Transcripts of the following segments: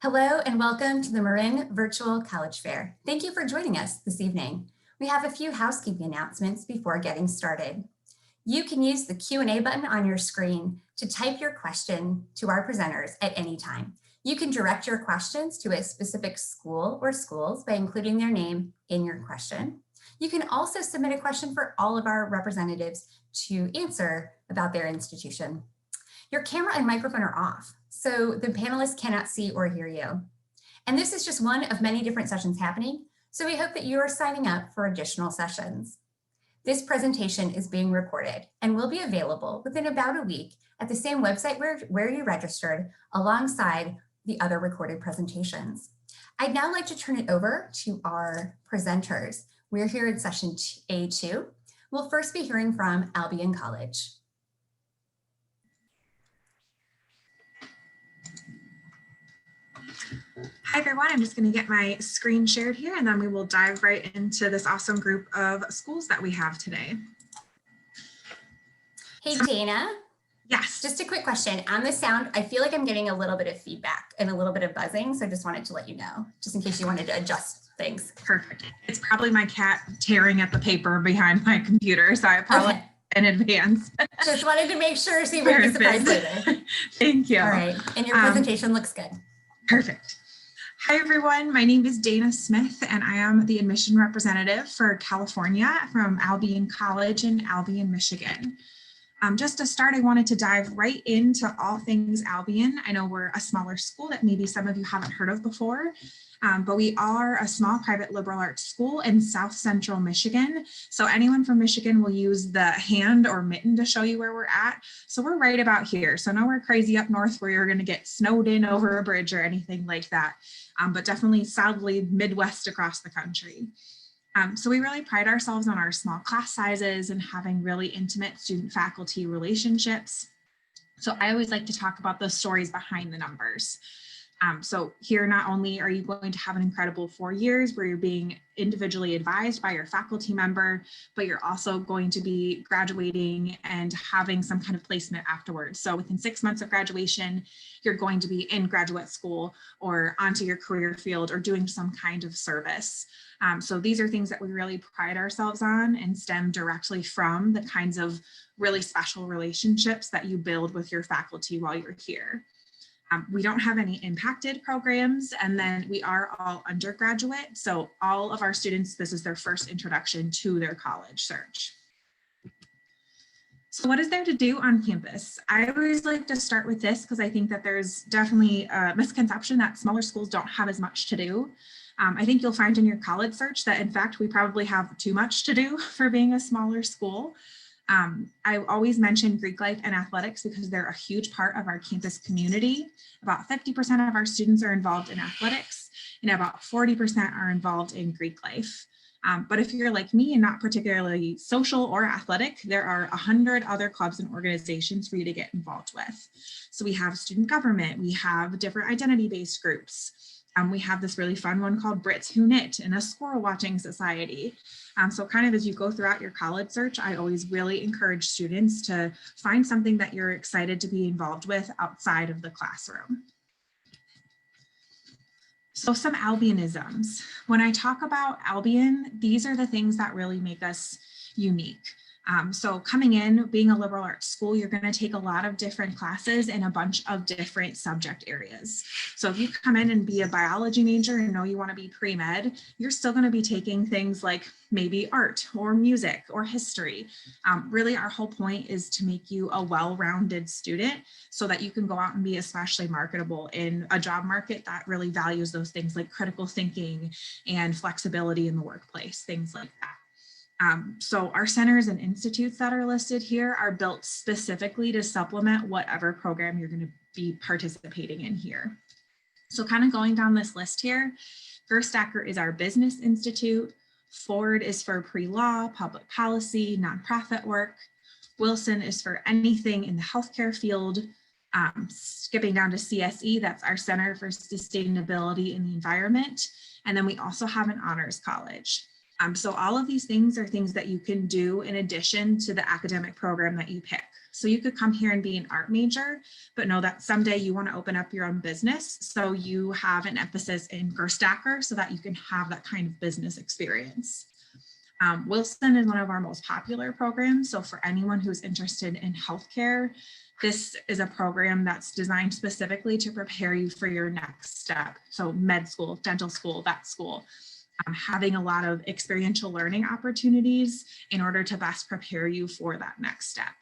Hello and welcome to the Marin Virtual College Fair. Thank you for joining us this evening. We have a few housekeeping announcements before getting started. You can use the Q&A button on your screen to type your question to our presenters at any time. You can direct your questions to a specific school or schools by including their name in your question. You can also submit a question for all of our representatives to answer about their institution. Your camera and microphone are off, so the panelists cannot see or hear you. And this is just one of many different sessions happening, so we hope that you are signing up for additional sessions. This presentation is being recorded and will be available within about a week at the same website where you registered, alongside the other recorded presentations. I'd now like to turn it over to our presenters. We're here in session A2. We'll first be hearing from Albion College. Hi everyone, I'm just going to get my screen shared here and then we will dive right into this awesome group of schools that we have today. Hey Dana. Yes. Just a quick question. On the sound, I feel like I'm getting a little bit of feedback and a little bit of buzzing, so I just wanted to let you know, just in case you wanted to adjust things. Perfect. It's probably my cat tearing at the paper behind my computer, so I apologize in advance. Just wanted to make sure so you wouldn't be surprised later. Thank you. All right, and your presentation looks good. Perfect. Hi everyone, my name is Dana Smith and I am the admission representative for California from Albion College in Albion, Michigan. Just to start, I wanted to dive right into all things Albion. I know we're a smaller school that maybe some of you haven't heard of before, but we are a small private liberal arts school in South Central Michigan. So anyone from Michigan will use the hand or mitten to show you where we're at. So we're right about here. So nowhere crazy up north where you're going to get snowed in over a bridge or anything like that, but definitely solidly Midwest across the country. So we really pride ourselves on our small class sizes and having really intimate student-faculty relationships. So I always like to talk about the stories behind the numbers. So here, not only are you going to have an incredible 4 years where you're being individually advised by your faculty member, but you're also going to be graduating and having some kind of placement afterwards. So within 6 months of graduation, you're going to be in graduate school or onto your career field or doing some kind of service. So these are things that we really pride ourselves on and stem directly from the kinds of really special relationships that you build with your faculty while you're here. We don't have any impacted programs, and then we are all undergraduate. So all of our students, this is their first introduction to their college search. So what is there to do on campus? I always like to start with this because I think that there's definitely a misconception that smaller schools don't have as much to do. I think you'll find in your college search that in fact, we probably have too much to do for being a smaller school. I always mention Greek life and athletics because they're a huge part of our campus community. About 50% of our students are involved in athletics and about 40% are involved in Greek life. But if you're like me and not particularly social or athletic, there are 100 other clubs and organizations for you to get involved with. So we have student government, we have different identity-based groups. We have this really fun one called Brits Who Knit and a squirrel watching society. So kind of as you go throughout your college search, I always really encourage students to find something that you're excited to be involved with outside of the classroom. So some Albionisms. When I talk about Albion, these are the things that really make us unique. So coming in, being a liberal arts school, you're going to take a lot of different classes in a bunch of different subject areas. So if you come in and be a biology major and know you want to be pre-med, you're still going to be taking things like maybe art or music or history. Really, our whole point is to make you a well-rounded student so that you can go out and be especially marketable in a job market that really values those things like critical thinking and flexibility in the workplace, things like that. So our centers and institutes that are listed here are built specifically to supplement whatever program you're going to be participating in here. So kind of going down this list here, Gerstacker is our business institute. Ford is for pre-law, public policy, nonprofit work. Wilson is for anything in the healthcare field. Skipping down to CSE, that's our Center for Sustainability in the Environment. And then we also have an honors college. So all of these things are things that you can do in addition to the academic program that you pick. So you could come here and be an art major, but know that someday you want to open up your own business. So you have an emphasis in Gerstacker so that you can have that kind of business experience. Wilson is one of our most popular programs. So for anyone who's interested in healthcare, this is a program that's designed specifically to prepare you for your next step. So med school, dental school, vet school. Having a lot of experiential learning opportunities in order to best prepare you for that next step.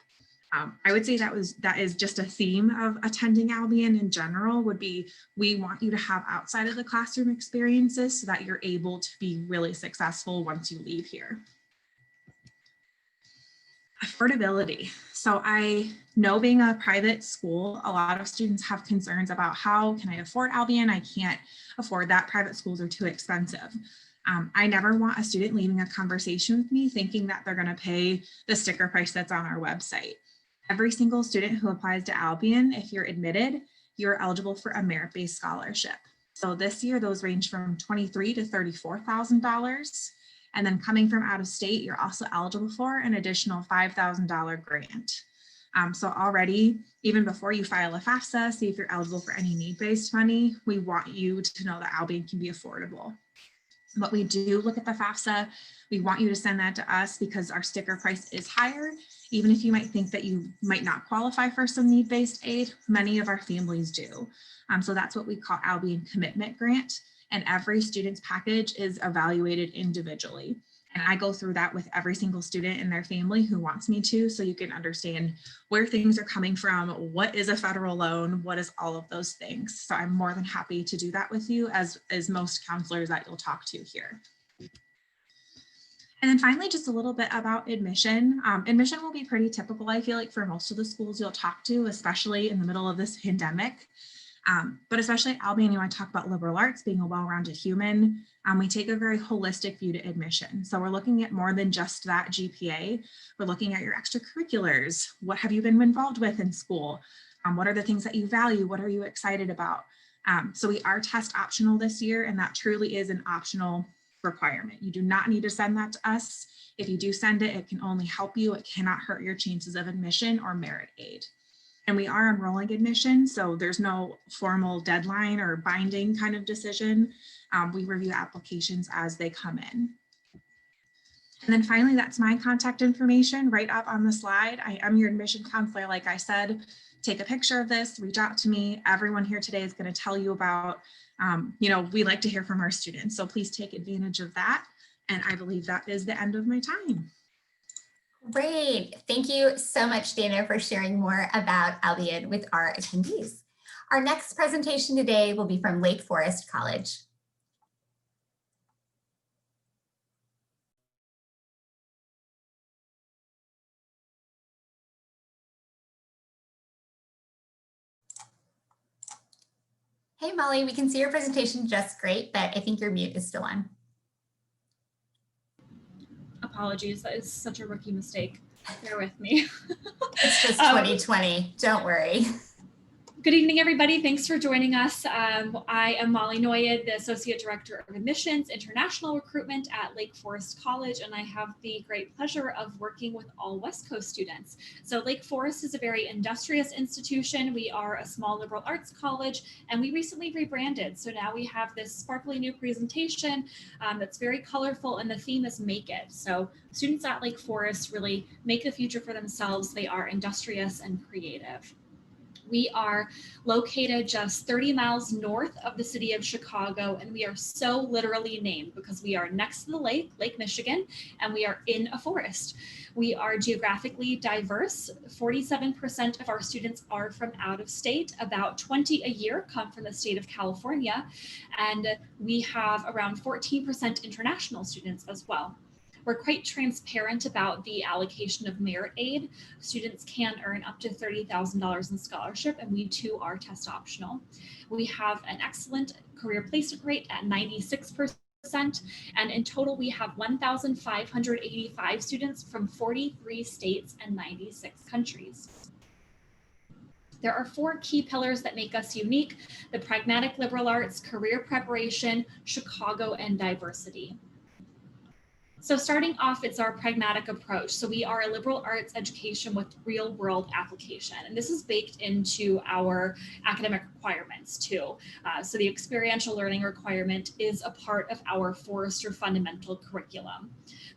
I would say that is just a theme of attending Albion in general would be, we want you to have outside of the classroom experiences so that you're able to be really successful once you leave here. Affordability. So I know, being a private school, a lot of students have concerns about how can I afford Albion? I can't afford that. Private schools are too expensive. I never want a student leaving a conversation with me thinking that they're going to pay the sticker price that's on our website. Every single student who applies to Albion, if you're admitted, you're eligible for a merit-based scholarship. So this year, those range from $23,000 to $34,000. And then coming from out of state, you're also eligible for an additional $5,000 grant. So already, even before you file a FAFSA, see if you're eligible for any need-based money, we want you to know that Albion can be affordable. But we do look at the FAFSA. We want you to send that to us because our sticker price is higher. Even if you might think that you might not qualify for some need-based aid, many of our families do. So that's what we call Albion Commitment Grant. And every student's package is evaluated individually. And I go through that with every single student and their family who wants me to, so you can understand where things are coming from, what is a federal loan, what is all of those things. So I'm more than happy to do that with you, as most counselors that you'll talk to here. And then finally, just a little bit about admission. Admission will be pretty typical, I feel like, for most of the schools you'll talk to, especially in the middle of this pandemic. But especially at Albion, you want to talk about liberal arts being a well-rounded human. We take a very holistic view to admission. So we're looking at more than just that GPA. We're looking at your extracurriculars. What have you been involved with in school? What are the things that you value? What are you excited about? So we are test optional this year, and that truly is an optional requirement. You do not need to send that to us. If you do send it, it can only help you. It cannot hurt your chances of admission or merit aid. And we are enrolling admission, so there's no formal deadline or binding kind of decision. We review applications as they come in. And then finally, that's my contact information right up on the slide. I am your admission counselor, like I said. Take a picture of this, reach out to me. Everyone here today is going to tell you about, we like to hear from our students, so please take advantage of that. And I believe that is the end of my time. Great. Thank you so much, Dana, for sharing more about Albion with our attendees. Our next presentation today will be from Lake Forest College. Hey, Molly, we can see your presentation just great, but I think your mute is still on. Apologies, that is such a rookie mistake. Bear with me. It's just 2020, don't worry. Good evening, everybody. Thanks for joining us. I am Molly Noyed, the Associate Director of Admissions, International Recruitment at Lake Forest College, and I have the great pleasure of working with all West Coast students. So Lake Forest is a very industrious institution. We are a small liberal arts college, and we recently rebranded. So now we have this sparkly new presentation that's very colorful, and the theme is Make It. So students at Lake Forest really make the future for themselves. They are industrious and creative. We are located just 30 miles north of the city of Chicago, and we are so literally named because we are next to the lake, Lake Michigan, and we are in a forest. We are geographically diverse. 47% of our students are from out of state. About 20 a year come from the state of California, and we have around 14% international students as well. We're quite transparent about the allocation of merit aid. Students can earn up to $30,000 in scholarship, and we too are test optional. We have an excellent career placement rate at 96%, and in total we have 1,585 students from 43 states and 96 countries. There are 4 key pillars that make us unique: the pragmatic liberal arts, career preparation, Chicago, and diversity. So starting off, it's our pragmatic approach. So we are a liberal arts education with real world application. And this is baked into our academic requirements too. So the experiential learning requirement is a part of our Forrester fundamental curriculum.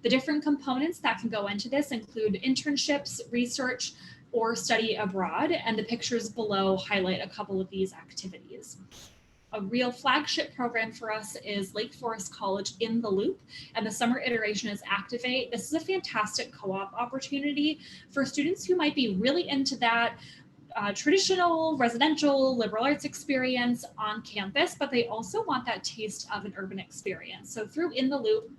The different components that can go into this include internships, research, or study abroad. And the pictures below highlight a couple of these activities. A real flagship program for us is Lake Forest College in the Loop, and the summer iteration is Activate. This is a fantastic co-op opportunity for students who might be really into that traditional residential liberal arts experience on campus, but they also want that taste of an urban experience. So through In the Loop,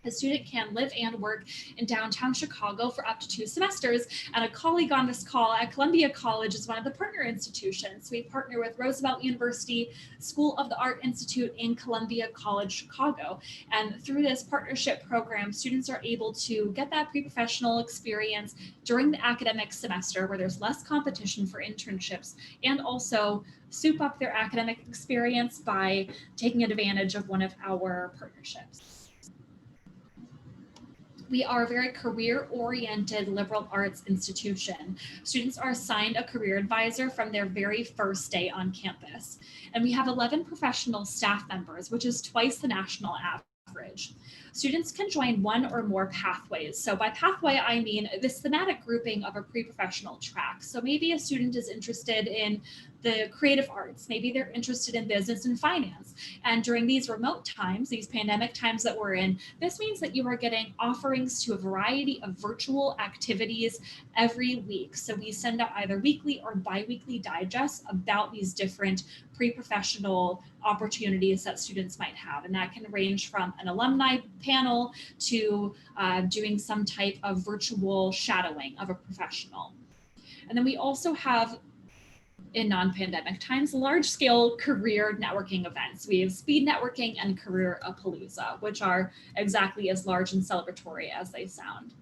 a student can live and work in downtown Chicago for up to 2 semesters. And a colleague on this call at Columbia College is one of the partner institutions. We partner with Roosevelt University, School of the Art Institute, and Columbia College Chicago. And through this partnership program, students are able to get that pre-professional experience during the academic semester where there's less competition for internships, and also soup up their academic experience by taking advantage of one of our partnerships. We are a very career-oriented liberal arts institution. Students are assigned a career advisor from their very first day on campus. And we have 11 professional staff members, which is twice the national average. Students can join one or more pathways. So by pathway, I mean this thematic grouping of a pre-professional track. So maybe a student is interested in the creative arts, maybe they're interested in business and finance. And during these remote times, these pandemic times that we're in, this means that you are getting offerings to a variety of virtual activities every week. So we send out either weekly or bi-weekly digests about these different pre-professional opportunities that students might have. And that can range from an alumni panel to doing some type of virtual shadowing of a professional. And then we also have, in non-pandemic times, large-scale career networking events. We have speed networking and Career-a-Palooza, which are exactly as large and celebratory as they sound.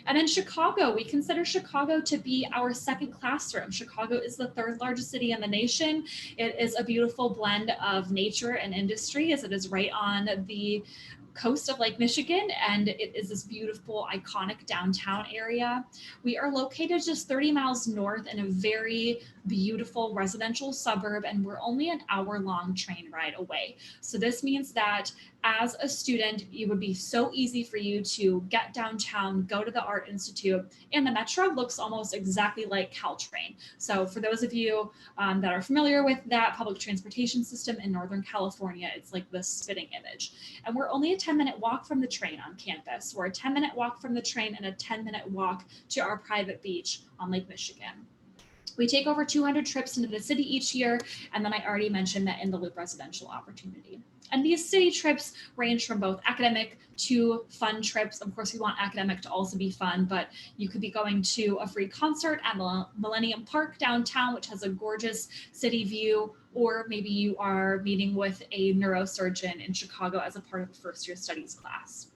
And in Chicago, we consider Chicago to be our second classroom. Chicago is the 3rd largest city in the nation. It is a beautiful blend of nature and industry, as it is right on the coast of Lake Michigan, and it is this beautiful, iconic downtown area. We are located just 30 miles north in a very beautiful residential suburb, and we're only an hour-long train ride away. So this means that as a student, it would be so easy for you to get downtown, go to the Art Institute, and the metro looks almost exactly like Caltrain. So for those of you that are familiar with that public transportation system in Northern California, it's like the spitting image. And we're only a 10-minute walk from the train on campus. We're a 10-minute walk from the train and a 10-minute walk to our private beach on Lake Michigan. We take over 200 trips into the city each year, and then I already mentioned that In the Loop residential opportunity. And these city trips range from both academic to fun trips. Of course, we want academic to also be fun, but you could be going to a free concert at Millennium Park downtown, which has a gorgeous city view, or maybe you are meeting with a neurosurgeon in Chicago as a part of a first-year studies class.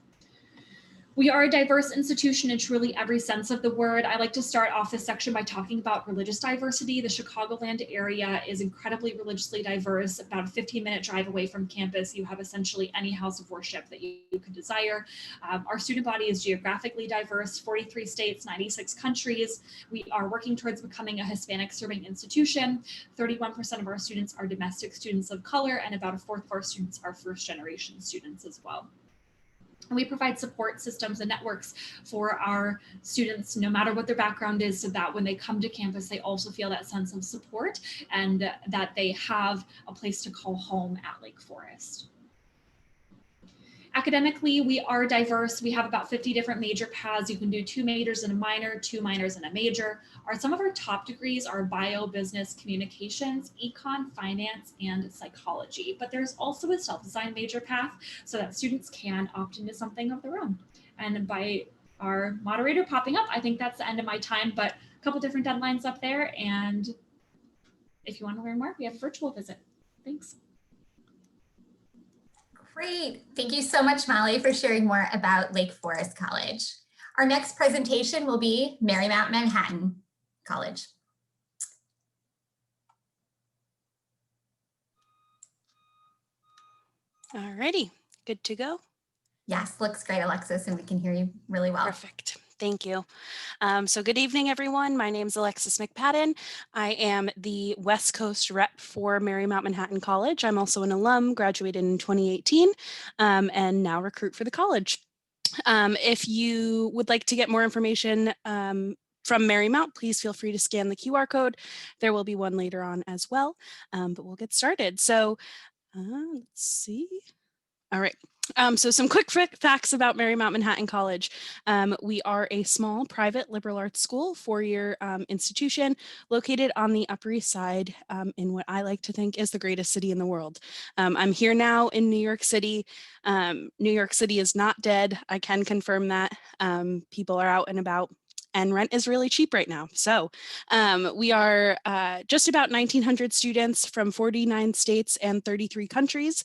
We are a diverse institution in truly every sense of the word. I like to start off this section by talking about religious diversity. The Chicagoland area is incredibly religiously diverse. About a 15-minute drive away from campus, you have essentially any house of worship that you could desire. Our student body is geographically diverse, 43 states, 96 countries. We are working towards becoming a Hispanic serving institution. 31% of our students are domestic students of color, and about a fourth of our students are first-generation students as well. And we provide support systems and networks for our students, no matter what their background is, so that when they come to campus, they also feel that sense of support and that they have a place to call home at Lake Forest. Academically, we are diverse. We have about 50 different major paths. You can do 2 majors and a minor, 2 minors and a major. Some of our top degrees are bio, business, communications, econ, finance, and psychology. But there's also a self-designed major path so that students can opt into something of their own. And by our moderator popping up, I think that's the end of my time, but a couple different deadlines up there. And if you want to learn more, we have a virtual visit. Thanks. Great. Thank you so much, Molly, for sharing more about Lake Forest College. Our next presentation will be Marymount Manhattan College. All righty, good to go. Yes, looks great, Alexis, and we can hear you really well. Perfect. Thank you. So good evening, everyone. My name is Alexis McPadden. I am the West Coast rep for Marymount Manhattan College. I'm also an alum, graduated in 2018, and now recruit for the college. If you would like to get more information from Marymount, please feel free to scan the QR code. There will be one later on as well, but we'll get started. So let's see. All right. So some quick facts about Marymount Manhattan College. We are a small private liberal arts school, four-year institution located on the Upper East Side in what I like to think is the greatest city in the world. I'm here now in New York City. New York City is not dead. I can confirm that. People are out and about. And rent is really cheap right now. So we are just about 1,900 students from 49 states and 33 countries.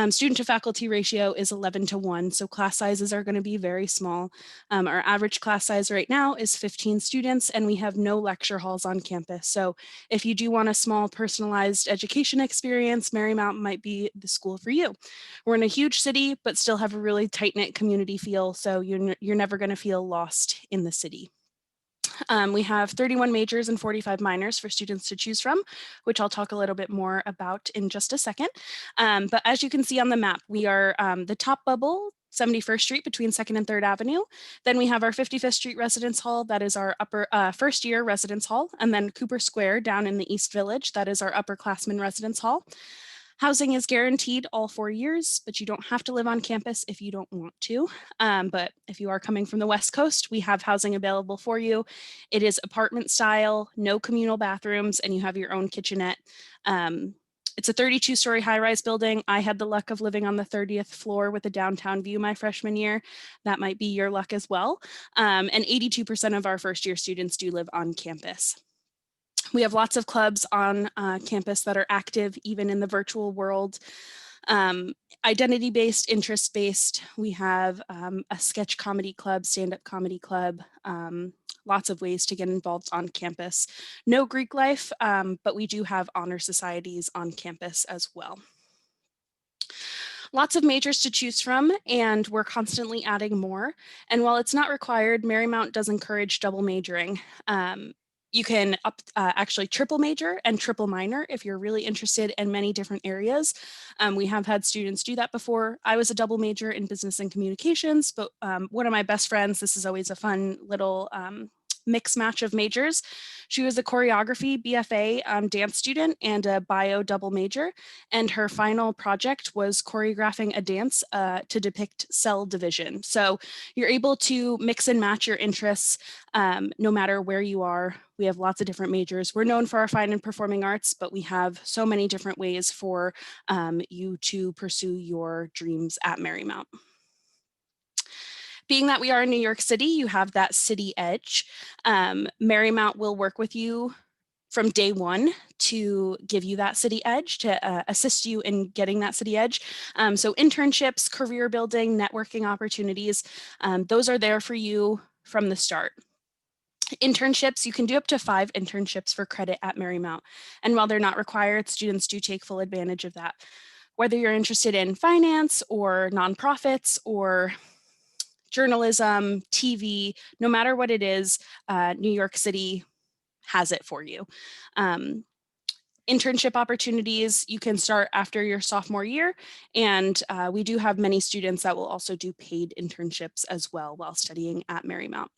Student to faculty ratio is 11:1, so class sizes are going to be very small. Our average class size right now is 15 students, and we have no lecture halls on campus. So if you do want a small personalized education experience, Marymount might be the school for you. We're in a huge city, but still have a really tight-knit community feel, so you're never going to feel lost in the city. We have 31 majors and 45 minors for students to choose from, which I'll talk a little bit more about in just a second. But as you can see on the map, we are the top bubble, 71st Street between 2nd and 3rd Avenue. Then we have our 55th Street Residence Hall, that is our first year residence hall. And then Cooper Square down in the East Village, that is our upperclassmen residence hall. Housing is guaranteed all 4 years, but you don't have to live on campus if you don't want to. But if you are coming from the West Coast, we have housing available for you. It is apartment style, no communal bathrooms, and you have your own kitchenette. It's a 32-story high-rise building. I had the luck of living on the 30th floor with a downtown view my freshman year. That might be your luck as well. And 82% of our first-year students do live on campus. We have lots of clubs on campus that are active even in the virtual world. Identity-based, interest-based. We have a sketch comedy club, stand-up comedy club, lots of ways to get involved on campus. No Greek life, but we do have honor societies on campus as well. Lots of majors to choose from, and we're constantly adding more. And while it's not required, Marymount does encourage double majoring. You can actually triple major and triple minor if you're really interested in many different areas. We have had students do that before. I was a double major in business and communications, but one of my best friends, this is always a fun little mix match of majors. She was a choreography BFA dance student and a bio double major, and her final project was choreographing a dance to depict cell division. So you're able to mix and match your interests no matter where you are. We have lots of different majors. We're known for our fine and performing arts, but we have so many different ways for you to pursue your dreams at Marymount. Being that we are in New York City, you have that city edge. Marymount will work with you from day one to give you that city edge, to assist you in getting that city edge. So internships, career building, networking opportunities, those are there for you from the start. Internships, you can do up to 5 internships for credit at Marymount. And while they're not required, students do take full advantage of that. Whether you're interested in finance or nonprofits or journalism, TV, no matter what it is, New York City has it for you. Internship opportunities, you can start after your sophomore year, and we do have many students that will also do paid internships as well while studying at Marymount.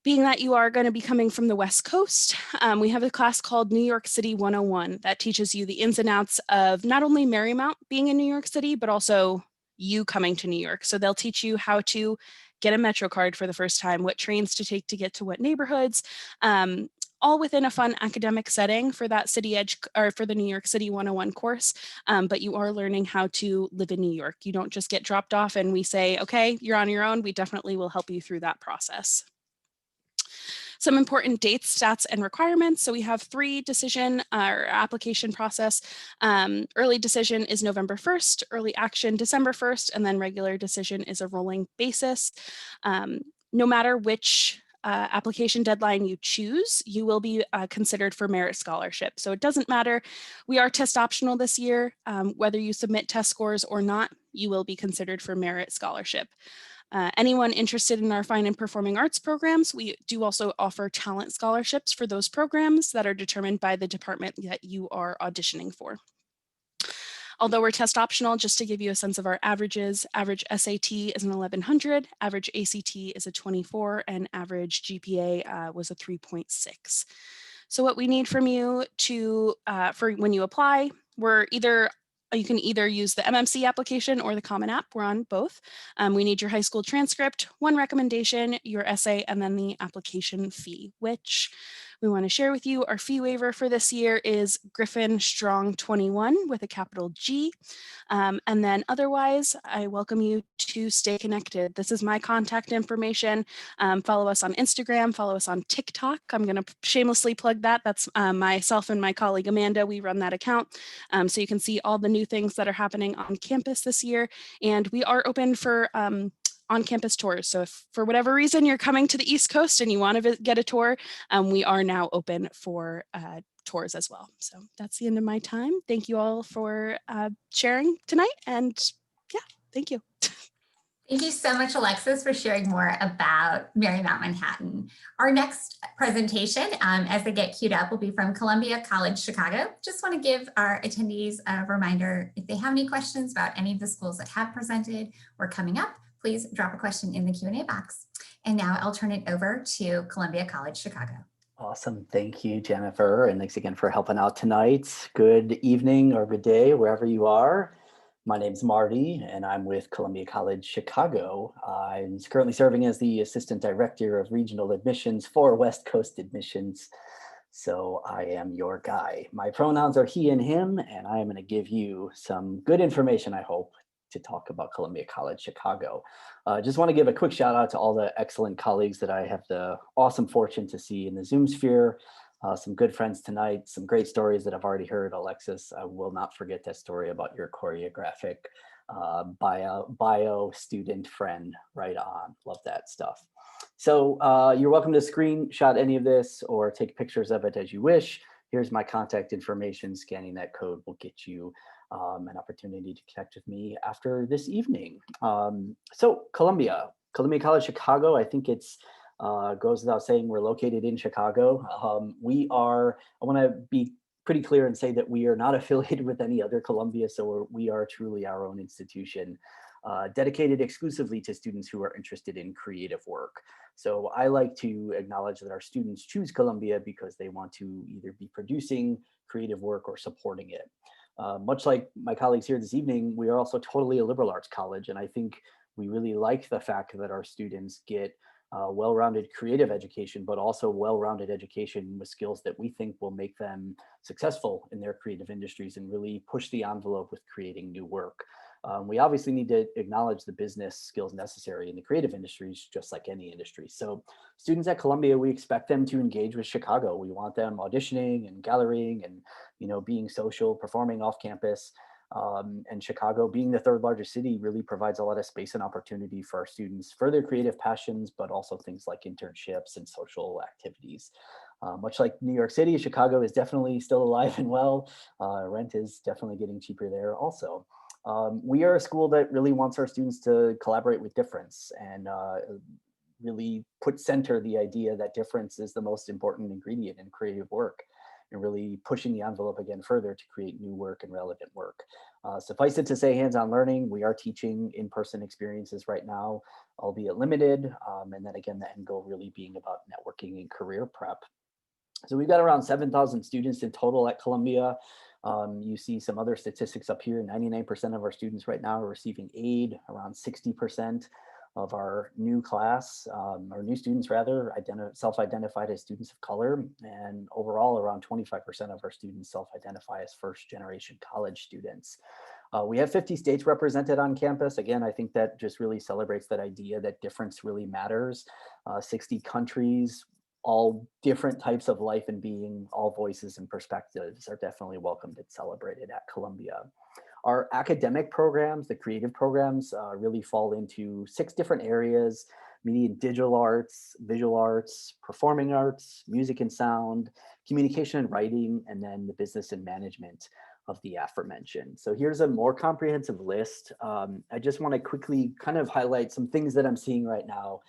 Being that you are going to be coming from the West Coast, we have a class called New York City 101 that teaches you the ins and outs of not only Marymount being in New York City, but also you coming to New York. So they'll teach you how to get a Metro card for the first time, what trains to take to get to what neighborhoods, all within a fun academic setting for that city edge or for the New York City 101 course. But you are learning how to live in New York. You don't just get dropped off and we say, okay, you're on your own. We definitely will help you through that process. Some important dates, stats, and requirements. So we have 3 decision or application process. Early decision is November 1st, early action December 1st, and then regular decision is a rolling basis. No matter which application deadline you choose, you will be considered for merit scholarship. So it doesn't matter. We are test optional this year. Whether you submit test scores or not you will be considered for merit scholarship. Anyone interested in our fine and performing arts programs, we do also offer talent scholarships for those programs that are determined by the department that you are auditioning for. Although we're test optional, just to give you a sense of our averages, average SAT is an 1100, average ACT is a 24, and average GPA was a 3.6. So what we need from you for when you apply, you can either use the MMC application or the Common App. We're on both. We need your high school transcript, one recommendation, your essay, and then the application fee, which we want to share with you. Our fee waiver for this year is Griffin Strong 21 with a capital G. And then otherwise, I welcome you to stay connected. This is my contact information. Follow us on Instagram, follow us on TikTok. I'm going to shamelessly plug that. That's myself and my colleague Amanda. We run that account. So you can see all the new things that are happening on campus this year. And we are open for on-campus tours. So if for whatever reason you're coming to the East Coast and you want to get a tour, we are now open for tours as well. So that's the end of my time. Thank you all for sharing tonight. And yeah, thank you. Thank you so much, Alexis, for sharing more about Marymount Manhattan. Our next presentation, as they get queued up, will be from Columbia College, Chicago. Just want to give our attendees a reminder, if they have any questions about any of the schools that have presented or coming up, please drop a question in the Q&A box. And now I'll turn it over to Columbia College, Chicago. Awesome. Thank you, Jennifer. And thanks again for helping out tonight. Good evening or good day, wherever you are. My name's Marty, and I'm with Columbia College, Chicago. I'm currently serving as the Assistant Director of Regional Admissions for West Coast Admissions. So I am your guy. My pronouns are he and him, and I am going to give you some good information, I hope, to talk about Columbia College, Chicago. Just want to give a quick shout out to all the excellent colleagues that I have the awesome fortune to see in the Zoom sphere. Some good friends tonight, some great stories that I've already heard. Alexis, I will not forget that story about your choreographic bio student friend. Right on, love that stuff. So you're welcome to screenshot any of this or take pictures of it as you wish. Here's my contact information. Scanning that code will get you an opportunity to connect with me after this evening. So Columbia College, Chicago, I think it's goes without saying we're located in Chicago. I want to be pretty clear and say that we are not affiliated with any other Columbia, so we are truly our own institution, dedicated exclusively to students who are interested in creative work. So I like to acknowledge that our students choose Columbia because they want to either be producing creative work or supporting it. Much like my colleagues here this evening, we are also totally a liberal arts college, and I think we really like the fact that our students get well-rounded creative education, but also well-rounded education with skills that we think will make them successful in their creative industries and really push the envelope with creating new work. We obviously need to acknowledge the business skills necessary in the creative industries, just like any industry. So students at Columbia, we expect them to engage with Chicago. We want them auditioning and gallerying and, being social, performing off campus. And Chicago, being the third largest city, really provides a lot of space and opportunity for our students for their creative passions, but also things like internships and social activities. Much like New York City, Chicago is definitely still alive and well. Rent is definitely getting cheaper there also. We are a school that really wants our students to collaborate with difference and really put center the idea that difference is the most important ingredient in creative work, and really pushing the envelope again further to create new work and relevant work. Suffice it to say, hands-on learning, we are teaching in-person experiences right now, albeit limited. And then again, the end goal really being about networking and career prep. So we've got around 7,000 students in total at Columbia. You see some other statistics up here. 99% of our students right now are receiving aid. Around 60% of our new class, or new students rather, self-identified as students of color. And overall, around 25% of our students self-identify as first-generation college students. We have 50 states represented on campus. Again, I think that just really celebrates that idea that difference really matters. 60 countries, all different types of life and being, all voices and perspectives are definitely welcomed and celebrated at Columbia. Our academic programs, the creative programs, really fall into 6 different areas: media and digital arts, visual arts, performing arts, music and sound, communication and writing, and then the business and management. of the aforementioned. So here's a more comprehensive list. I just want to quickly kind of highlight some things that I'm seeing right now.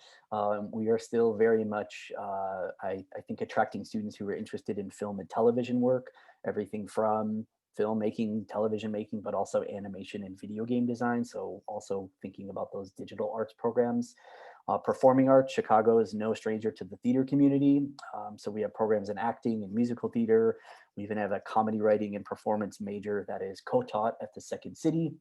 We are still very much, I think, attracting students who are interested in film and television work, everything from filmmaking, television making, but also animation and video game design. So also thinking about those digital arts programs. Performing arts, Chicago is no stranger to the theater community. So we have programs in acting and musical theater. We even have a comedy writing and performance major that is co-taught at the Second City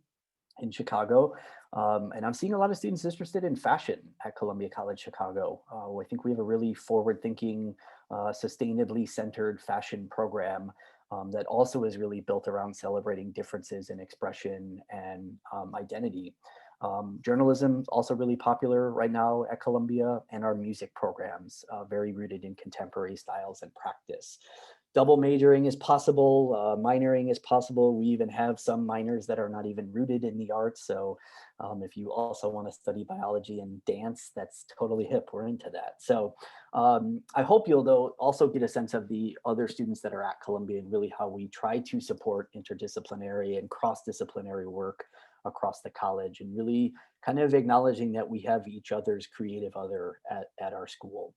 in Chicago. And I'm seeing a lot of students interested in fashion at Columbia College Chicago. I think we have a really forward-thinking, sustainably centered fashion program that also is really built around celebrating differences in expression and identity. Journalism is also really popular right now at Columbia, and our music programs, very rooted in contemporary styles and practice. Double majoring is possible, minoring is possible. We even have some minors that are not even rooted in the arts. So if you also want to study biology and dance, that's totally hip, we're into that. So I hope you'll though also get a sense of the other students that are at Columbia and really how we try to support interdisciplinary and cross-disciplinary work across the college, and really kind of acknowledging that we have each other's creative other at our school.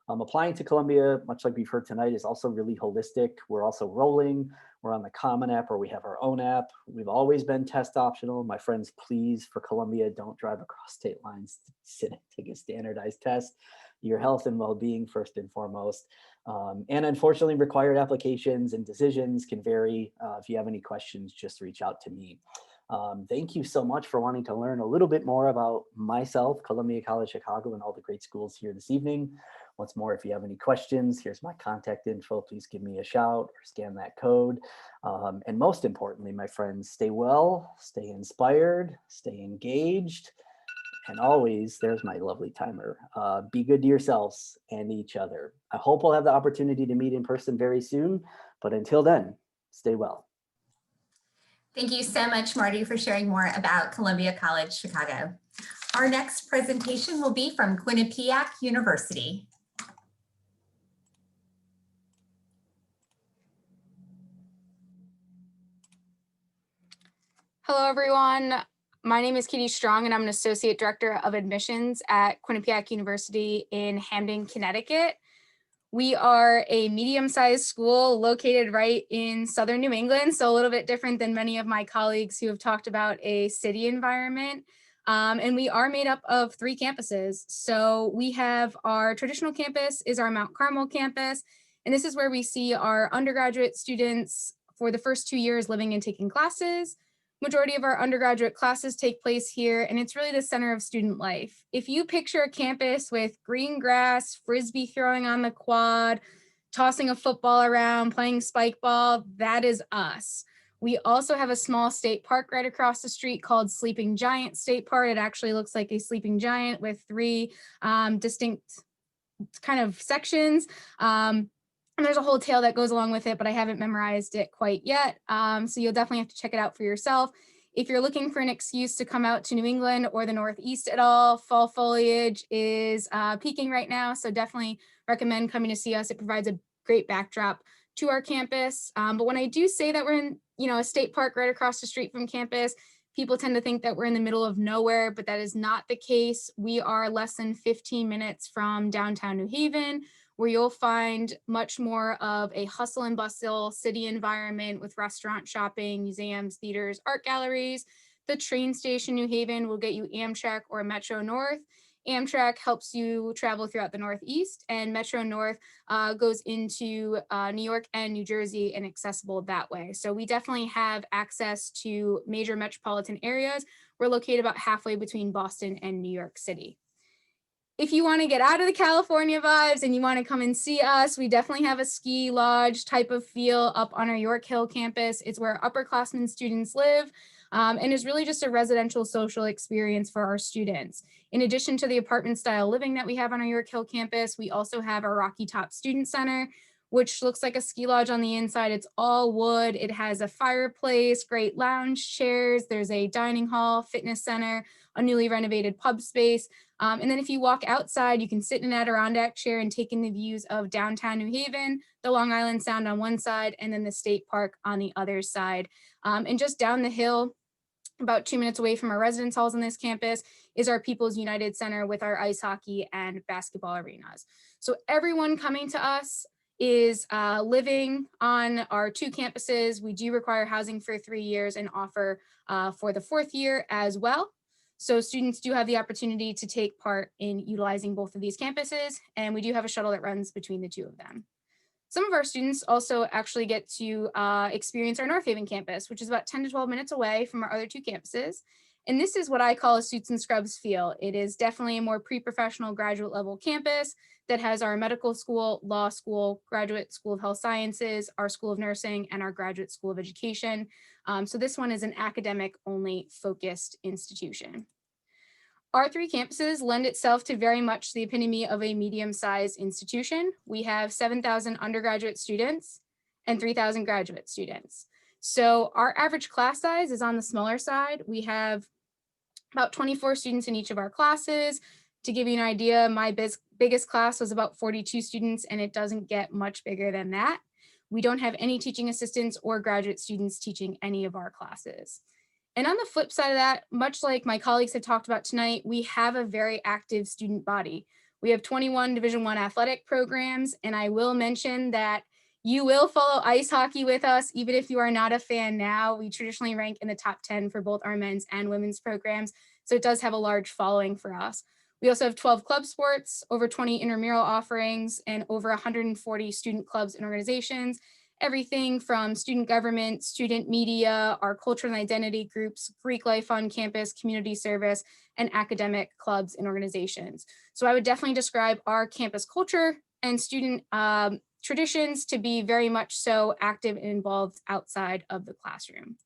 Applying to Columbia, much like we've heard tonight, is also really holistic. We're also rolling. We're on the Common App, or we have our own app. We've always been test optional. My friends, please, for Columbia, don't drive across state lines to sit and take a standardized test. Your health and well-being first and foremost. And unfortunately, required applications and decisions can vary. If you have any questions, just reach out to me. Thank you so much for wanting to learn a little bit more about myself, Columbia College Chicago, and all the great schools here this evening. Once more, if you have any questions, here's my contact info. Please give me a shout or scan that code. And most importantly, my friends, stay well, stay inspired, stay engaged, and always, there's my lovely timer, be good to yourselves and each other. I hope we'll have the opportunity to meet in person very soon, but until then, stay well. Thank you so much, Marty, for sharing more about Columbia College Chicago. Our next presentation will be from Quinnipiac University. Hello, everyone. My name is Katie Strong, and I'm an Associate Director of Admissions at Quinnipiac University in Hamden, Connecticut. We are a medium-sized school located right in southern New England, so a little bit different than many of my colleagues who have talked about a city environment. And we are made up of 3 campuses. So we have our traditional campus is our Mount Carmel campus, and this is where we see our undergraduate students for the first 2 years living and taking classes. Majority of our undergraduate classes take place here, and it's really the center of student life. If you picture a campus with green grass, frisbee throwing on the quad, tossing a football around, playing spike ball, that is us. We also have a small state park right across the street called Sleeping Giant State Park. It actually looks like a sleeping giant with 3 distinct kind of sections. And there's a whole tale that goes along with it, but I haven't memorized it quite yet. So you'll definitely have to check it out for yourself. If you're looking for an excuse to come out to New England or the Northeast at all, fall foliage is peaking right now. So definitely recommend coming to see us. It provides a great backdrop to our campus. But when I do say that we're in, a state park right across the street from campus, people tend to think that we're in the middle of nowhere, but that is not the case. We are less than 15 minutes from downtown New Haven, where you'll find much more of a hustle and bustle city environment with restaurant, shopping, museums, theaters, art galleries. The train station, New Haven, will get you Amtrak or Metro North. Amtrak helps you travel throughout the Northeast, and Metro North goes into New York and New Jersey and accessible that way. So we definitely have access to major metropolitan areas. We're located about halfway between Boston and New York City. If you want to get out of the California vibes and you want to come and see us, we definitely have a ski lodge type of feel up on our York Hill campus. It's where upperclassmen students live, and is really just a residential social experience for our students. In addition to the apartment style living that we have on our York Hill campus, we also have our Rocky Top Student Center, which looks like a ski lodge on the inside. It's all wood. It has a fireplace, great lounge chairs. There's a dining hall, fitness center, a newly renovated pub space. And then if you walk outside, you can sit in an Adirondack chair and take in the views of downtown New Haven, the Long Island Sound on one side, and then the state park on the other side. And just down the hill, about 2 minutes away from our residence halls on this campus, is our People's United Center with our ice hockey and basketball arenas. So everyone coming to us is living on our 2 campuses. We do require housing for 3 years and offer for the 4th year as well. So students do have the opportunity to take part in utilizing both of these campuses, and we do have a shuttle that runs between the 2 of them. Some of our students also actually get to experience our North Haven campus, which is about 10 to 12 minutes away from our other 2 campuses. And this is what I call a suits and scrubs feel. It is definitely a more pre-professional graduate level campus that has our medical school, law school, graduate school of health sciences, our school of nursing, and our graduate school of education. So this one is an academic only focused institution. Our 3 campuses lend itself to very much the epitome of a medium-sized institution. We have 7,000 undergraduate students and 3,000 graduate students. So our average class size is on the smaller side. We have about 24 students in each of our classes. To give you an idea, my biggest class was about 42 students, and it doesn't get much bigger than that. We don't have any teaching assistants or graduate students teaching any of our classes. And on the flip side of that, much like my colleagues have talked about tonight, we have a very active student body. We have 21 Division I athletic programs, and I will mention that you will follow ice hockey with us, even if you are not a fan now. We traditionally rank in the top 10 for both our men's and women's programs, so it does have a large following for us. We also have 12 club sports, over 20 intramural offerings, and over 140 student clubs and organizations. Everything from student government, student media, our culture and identity groups, Greek life on campus, community service, and academic clubs and organizations. So I would definitely describe our campus culture and student traditions to be very much so active and involved outside of the classroom.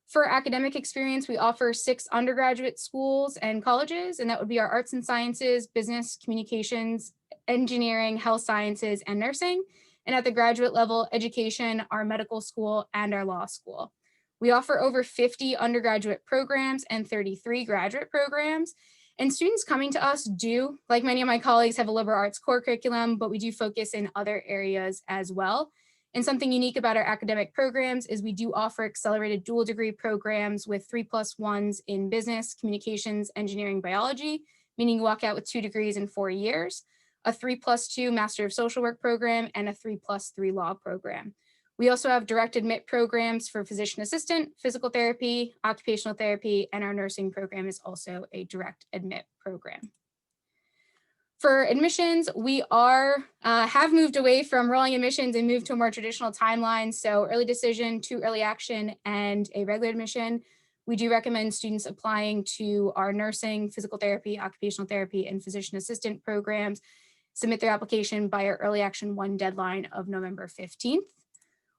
For academic experience, we offer 6 undergraduate schools and colleges, and that would be our arts and sciences, business, communications, engineering, health sciences, and nursing. And at the graduate level, education, our medical school, and our law school. We offer over 50 undergraduate programs and 33 graduate programs. And students coming to us do, like many of my colleagues, have a liberal arts core curriculum, but we do focus in other areas as well. And something unique about our academic programs is we do offer accelerated dual degree programs with 3+1s in business, communications, engineering, biology, meaning you walk out with 2 degrees in 4 years. A 3+2 Master of Social Work program, and a 3+3 law program. We also have direct admit programs for physician assistant, physical therapy, occupational therapy, and our nursing program is also a direct admit program. For admissions, we have moved away from rolling admissions and moved to a more traditional timeline. So early decision, 2 early action, and a regular admission. We do recommend students applying to our nursing, physical therapy, occupational therapy, and physician assistant programs submit their application by our early action 1 deadline of November 15th.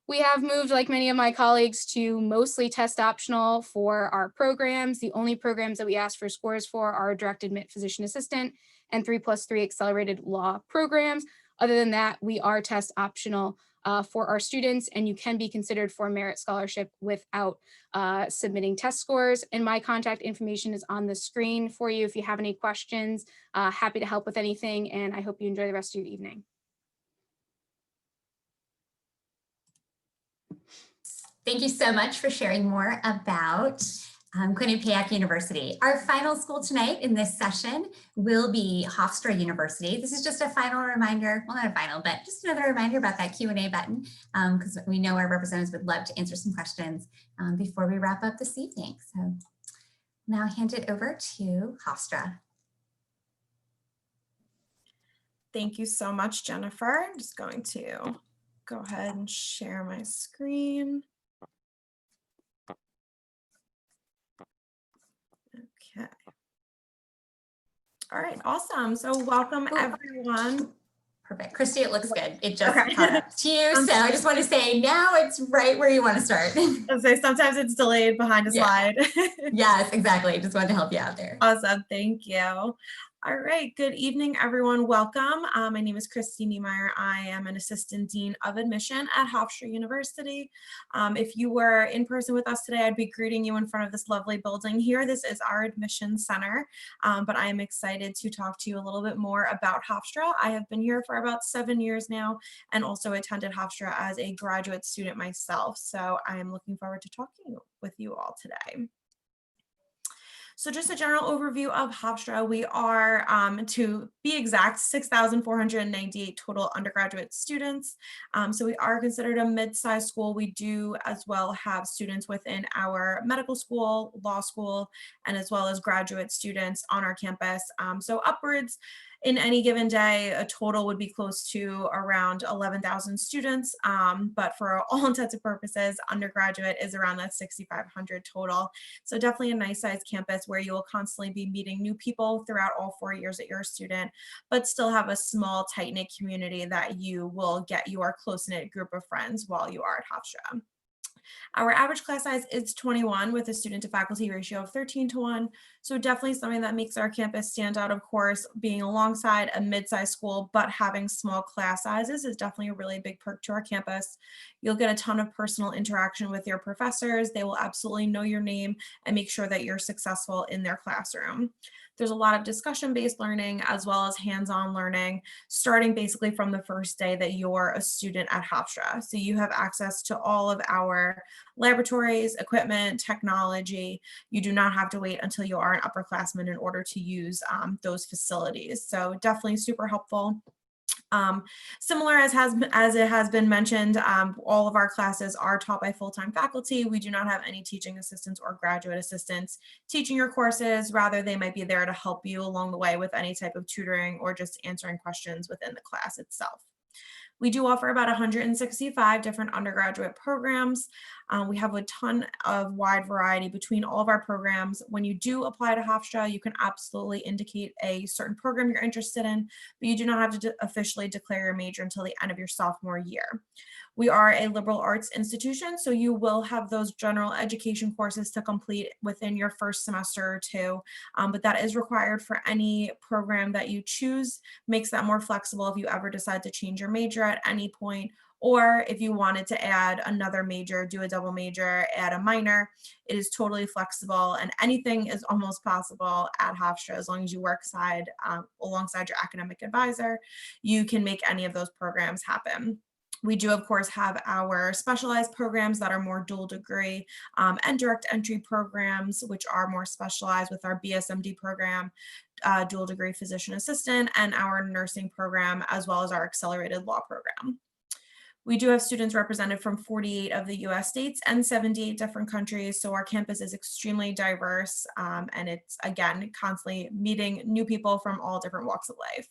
We have moved, like many of my colleagues, to mostly test optional for our programs. The only programs that we ask for scores for are direct admit physician assistant and 3+3 accelerated law programs. Other than that, we are test optional for our students, and you can be considered for merit scholarship without submitting test scores. And my contact information is on the screen for you if you have any questions. Happy to help with anything, and I hope you enjoy the rest of your evening. Thank you so much for sharing more about Quinnipiac University. Our final school tonight in this session will be Hofstra University. This is just a final reminder, well, not a final, but just another reminder about that Q&A button, because we know our representatives would love to answer some questions before we wrap up this evening. So now hand it over to Hofstra. Thank you so much, Jennifer. I'm just going to go ahead and share my screen. Okay. All right, awesome. So welcome everyone. Perfect. Christy, it looks good. It just caught up to you. So I just want to say now it's right where you want to start. I'll say sometimes it's delayed behind a slide. Yes, exactly. Just wanted to help you out there. Awesome. Thank you. All right, good evening, everyone. Welcome. My name is Christy Niemeyer. I am an Assistant Dean of Admission at Hofstra University. If you were in person with us today, I'd be greeting you in front of this lovely building here. This is our admission center, but I am excited to talk to you a little bit more about Hofstra. I have been here for about 7 years now and also attended Hofstra as a graduate student myself. So I am looking forward to talking with you all today. So just a general overview of Hofstra. We are, to be exact, 6,498 total undergraduate students. So we are considered a mid-sized school. We do as well have students within our medical school, law school, and as well as graduate students on our campus. So upwards in any given day, a total would be close to around 11,000 students. But for all intents and purposes, undergraduate is around that 6,500 total. So definitely a nice sized campus where you will constantly be meeting new people throughout all 4 years that you're a student, but still have a small, tight-knit community that you will get your close-knit group of friends while you are at Hofstra. Our average class size is 21 with a student to faculty ratio of 13:1. So definitely something that makes our campus stand out, of course, being alongside a mid-sized school, but having small class sizes is definitely a really big perk to our campus. You'll get a ton of personal interaction with your professors. They will absolutely know your name and make sure that you're successful in their classroom. There's a lot of discussion-based learning as well as hands-on learning, starting basically from the first day that you're a student at Hofstra. So you have access to all of our laboratories, equipment, technology. You do not have to wait until you are an upperclassman in order to use those facilities. So definitely super helpful. Similar as it has been mentioned, all of our classes are taught by full-time faculty. We do not have any teaching assistants or graduate assistants teaching your courses. Rather, they might be there to help you along the way with any type of tutoring or just answering questions within the class itself. We do offer about 165 different undergraduate programs. We have a ton of wide variety between all of our programs. When you do apply to Hofstra, you can absolutely indicate a certain program you're interested in, but you do not have to officially declare your major until the end of your sophomore year. We are a liberal arts institution, so you will have those general education courses to complete within your first semester or two, but that is required for any program that you choose. Makes that more flexible if you ever decide to change your major at any point, or if you wanted to add another major, do a double major, add a minor. It is totally flexible, and anything is almost possible at Hofstra as long as you work alongside your academic advisor. You can make any of those programs happen. We do, of course, have our specialized programs that are more dual degree and direct entry programs, which are more specialized with our BSMD program, dual degree physician assistant, and our nursing program, as well as our accelerated law program. We do have students represented from 48 of the US states and 78 different countries. So our campus is extremely diverse, and it's, again, constantly meeting new people from all different walks of life.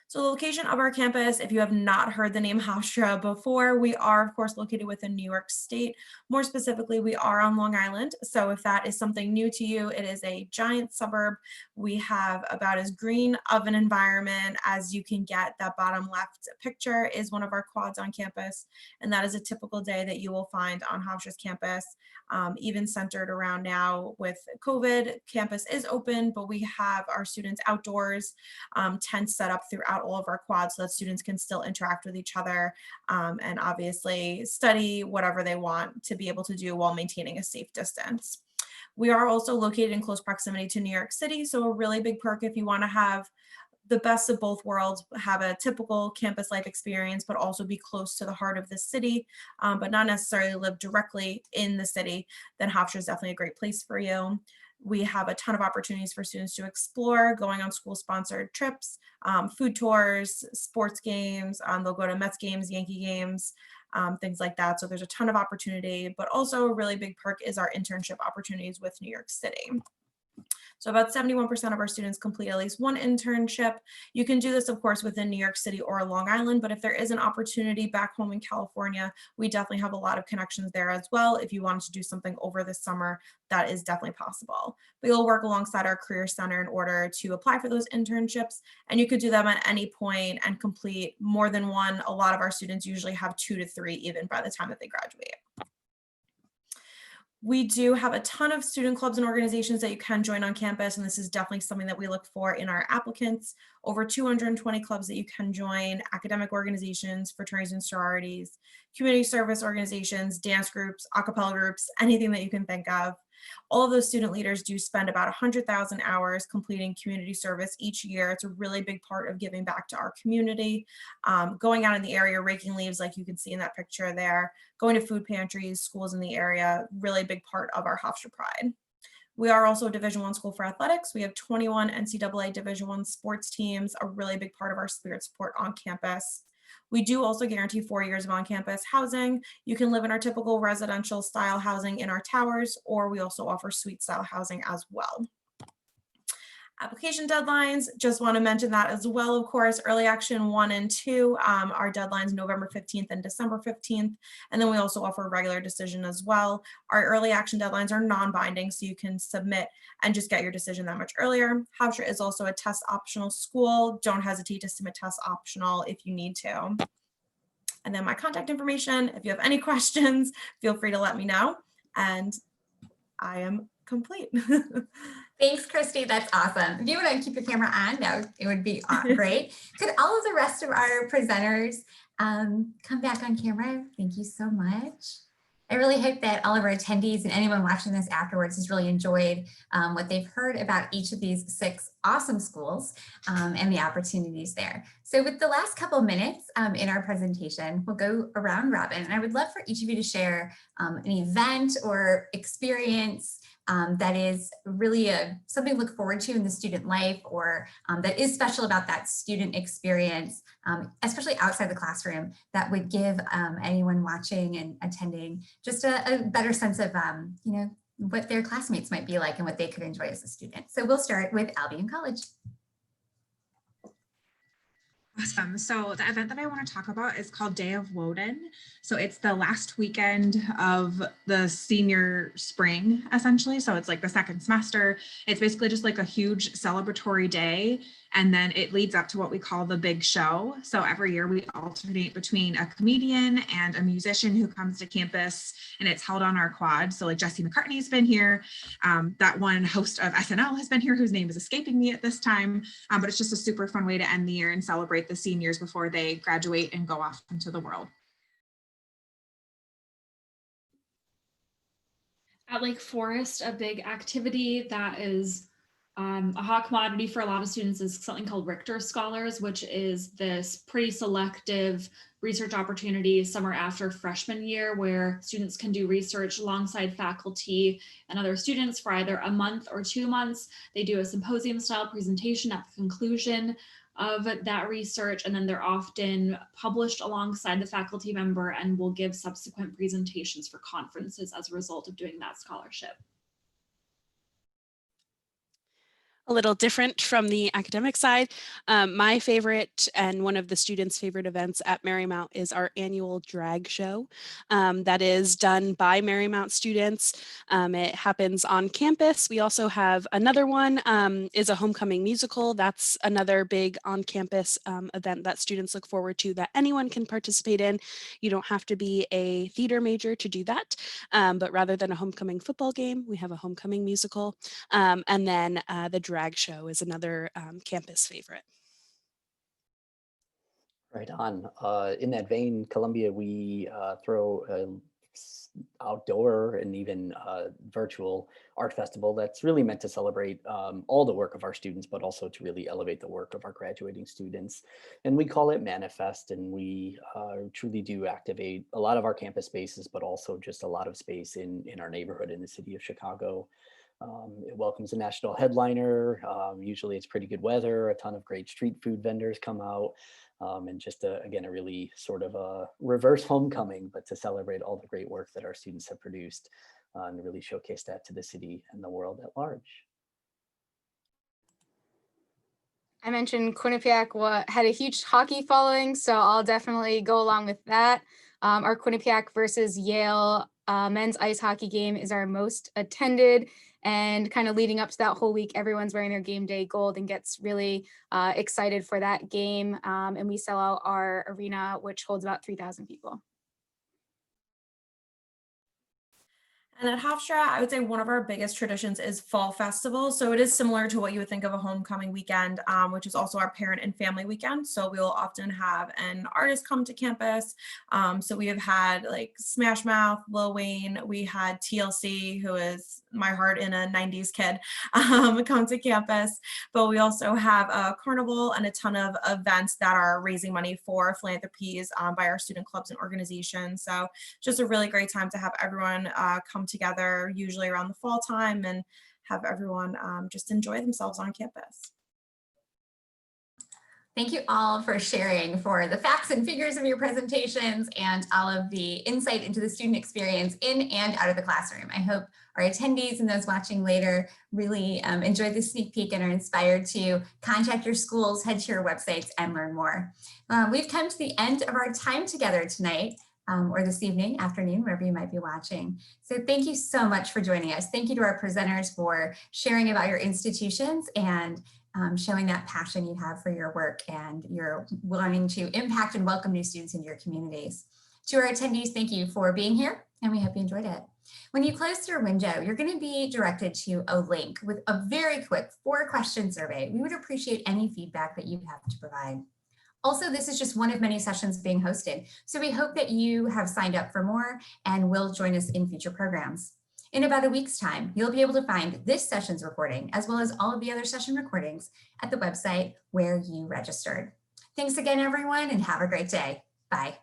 So the location of our campus, if you have not heard the name Hofstra before, we are, of course, located within New York State. More specifically, we are on Long Island. So if that is something new to you, it is a giant suburb. We have about as green of an environment as you can get. That bottom left picture is one of our quads on campus, and that is a typical day that you will find on Hofstra's campus. Even centered around now with COVID, campus is open, but we have our students outdoors, tents set up throughout all of our quads so that students can still interact with each other and obviously study whatever they want to be able to do while maintaining a safe distance. We are also located in close proximity to New York City, so a really big perk if you want to have the best of both worlds, have a typical campus life experience, but also be close to the heart of the city, but not necessarily live directly in the city, then Hofstra is definitely a great place for you. We have a ton of opportunities for students to explore, going on school-sponsored trips, food tours, sports games. They'll go to Mets games, Yankee games, things like that. So there's a ton of opportunity, but also a really big perk is our internship opportunities with New York City. So about 71% of our students complete at least one internship. You can do this, of course, within New York City or Long Island, but if there is an opportunity back home in California, we definitely have a lot of connections there as well. If you wanted to do something over the summer, that is definitely possible. But you'll work alongside our Career Center in order to apply for those internships, and you could do them at any point and complete more than one. A lot of our students usually have 2 to 3 even by the time that they graduate. We do have a ton of student clubs and organizations that you can join on campus, and this is definitely something that we look for in our applicants. Over 220 clubs that you can join, academic organizations, fraternities and sororities, community service organizations, dance groups, a cappella groups, anything that you can think of. All of those student leaders do spend about 100,000 hours completing community service each year. It's a really big part of giving back to our community, going out in the area, raking leaves like you can see in that picture there, going to food pantries, schools in the area, really big part of our Hofstra pride. We are also a Division I school for athletics. We have 21 NCAA Division I sports teams, a really big part of our spirit support on campus. We do also guarantee 4 years of on-campus housing. You can live in our typical residential style housing in our towers, or we also offer suite style housing as well. Application deadlines, just want to mention that as well, of course. Early action 1 and 2 are deadlines November 15th and December 15th. And then we also offer regular decision as well. Our early action deadlines are non-binding, so you can submit and just get your decision that much earlier. Hofstra is also a test optional school. Don't hesitate to submit test optional if you need to. And then my contact information, if you have any questions, feel free to let me know. And I am complete. Thanks, Christy. That's awesome. If you want to keep your camera on, it would be great. Could all of the rest of our presenters come back on camera? Thank you so much. I really hope that all of our attendees and anyone watching this afterwards has really enjoyed what they've heard about each of these 6 awesome schools and the opportunities there. So with the last couple of minutes in our presentation, we'll go around robin, and I would love for each of you to share an event or experience that is really something to look forward to in the student life, or that is special about that student experience, especially outside the classroom, that would give anyone watching and attending just a better sense of what their classmates might be like and what they could enjoy as a student. So we'll start with Albion College. Awesome. So the event that I want to talk about is called Day of Woden. So it's the last weekend of the senior spring, essentially. So it's like the second semester. It's basically just like a huge celebratory day. And then it leads up to what we call the big show. So every year we alternate between a comedian and a musician who comes to campus, and it's held on our quad. So like Jesse McCartney's been here. That one host of SNL has been here, whose name is escaping me at this time. But it's just a super fun way to end the year and celebrate the seniors before they graduate and go off into the world. At Lake Forest, a big activity that is a hot commodity for a lot of students is something called Richter Scholars, which is this pretty selective research opportunity summer after freshman year, where students can do research alongside faculty and other students for either a month or 2 months. They do a symposium style presentation at the conclusion of that research, and then they're often published alongside the faculty member and will give subsequent presentations for conferences as a result of doing that scholarship. A little different from the academic side. My favorite and one of the students' favorite events at Marymount is our annual drag show that is done by Marymount students. It happens on campus. We also have another one is a homecoming musical. That's another big on-campus event that students look forward to that anyone can participate in. You don't have to be a theater major to do that, but rather than a homecoming football game, we have a homecoming musical. And then the drag show is another campus favorite. Right on. In that vein, Columbia, we throw outdoor and even virtual art festival that's really meant to celebrate all the work of our students, but also to really elevate the work of our graduating students. And we call it Manifest, and we truly do activate a lot of our campus spaces, but also just a lot of space in our neighborhood in the city of Chicago. It welcomes a national headliner. Usually it's pretty good weather. A ton of great street food vendors come out. And just again, a really sort of a reverse homecoming, but to celebrate all the great work that our students have produced and really showcase that to the city and the world at large. I mentioned Quinnipiac had a huge hockey following, so I'll definitely go along with that. Our Quinnipiac versus Yale men's ice hockey game is our most attended, and kind of leading up to that whole week, everyone's wearing their game day gold and gets really excited for that game. And we sell out our arena, which holds about 3,000 people. And at Hofstra, I would say one of our biggest traditions is Fall Festival. So it is similar to what you would think of a homecoming weekend, which is also our parent and family weekend. So we will often have an artist come to campus. So we have had like Smash Mouth, Lil Wayne, we had TLC, who is my heart in a 90s kid, come to campus. But we also have a carnival and a ton of events that are raising money for philanthropies by our student clubs and organizations. So just a really great time to have everyone come together, usually around the fall time, and have everyone just enjoy themselves on campus. Thank you all for sharing, for the facts and figures of your presentations and all of the insight into the student experience in and out of the classroom. I hope our attendees and those watching later really enjoyed this sneak peek and are inspired to contact your schools, head to your websites, and learn more. We've come to the end of our time together tonight. Or this evening, afternoon, wherever you might be watching. So thank you so much for joining us. Thank you to our presenters for sharing about your institutions and showing that passion you have for your work and your wanting to impact and welcome new students into your communities. To our attendees, thank you for being here, and we hope you enjoyed it. When you close your window, you're going to be directed to a link with a very quick 4-question survey. We would appreciate any feedback that you have to provide. Also, this is just one of many sessions being hosted, so we hope that you have signed up for more and will join us in future programs. In about a week's time, you'll be able to find this session's recording, as well as all of the other session recordings at the website where you registered. Thanks again, everyone, and have a great day. Bye.